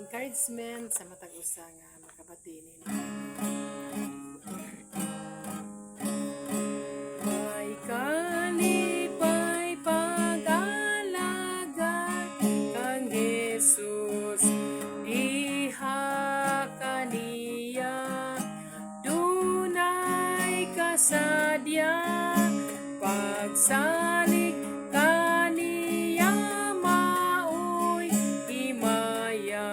encouragement sa matag usa nga makabati ni may kalipay pag-alaga kang Jesus diha kaniya dunay kasadya pagsalig kaniya maoy himaya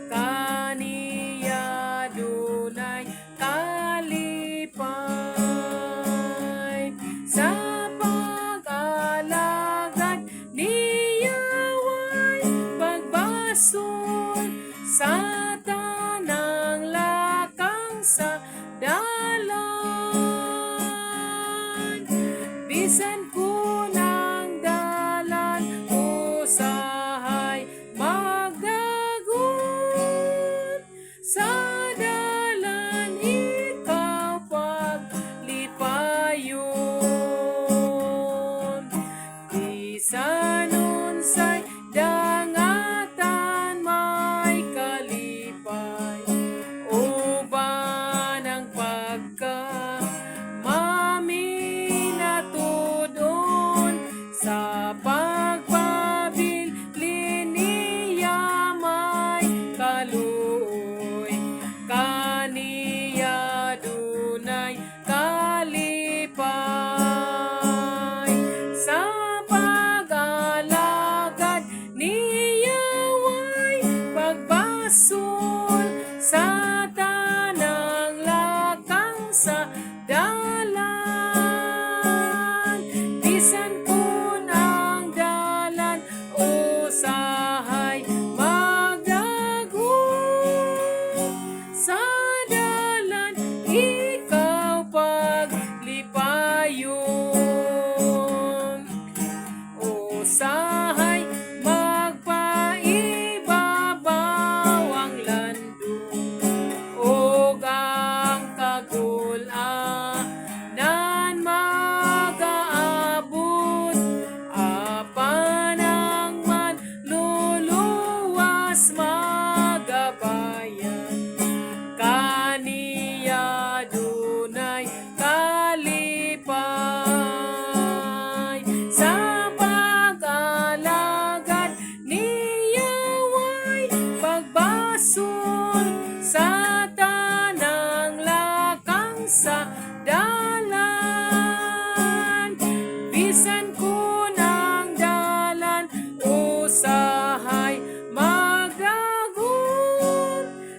kaniya dunay kalipay sa pag-alagad niya way pagbasol sa tanang lakang sa dalan bisan kunang dalan usahay magdagon sa dalan ikaw paglipayon bisan unsay dangatan may kalipay uban ang pagka sa pagpabilin niya may kaluoy kaniya dunay kalipay sa pag-alagad niya way pagbasol sa tanang lakang sa dalan bisan usahay magdagon sa dalan ikaw paglipayon usahay magpaibabaw ang landong ug ang kagulan magaabot apan magabayan kaniya dunay kalipay sa pag-alagad niya way pagbasol sa tanang lakang sa dalan bisan kunang dalan usahay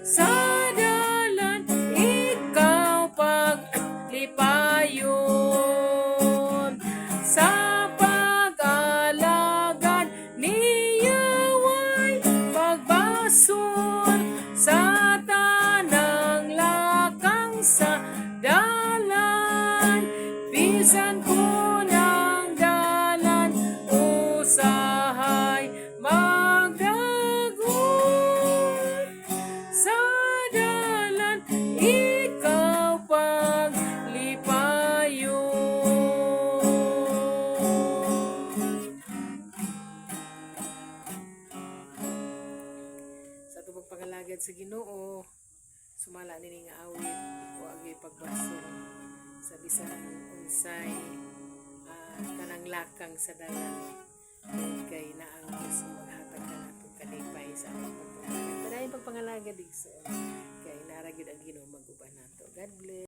sa dalan ikaw paglipayon sa pag-alagad niya way pagbasol sa tanang lakang sa dalan bisan kunang dalan usahay sa dalan ikaw paglipayon sa tubag pangalagad sa Ginoo sumala nini nga awit wa agi pagbasol sa bisan unsay kanang lakang sa dalan kay naang Dios maghatag kanatong kalipay sa among pagpangalagad. Pagpangalagad igsoon kay naragid ang Ginoo mag-uban nato. God bless.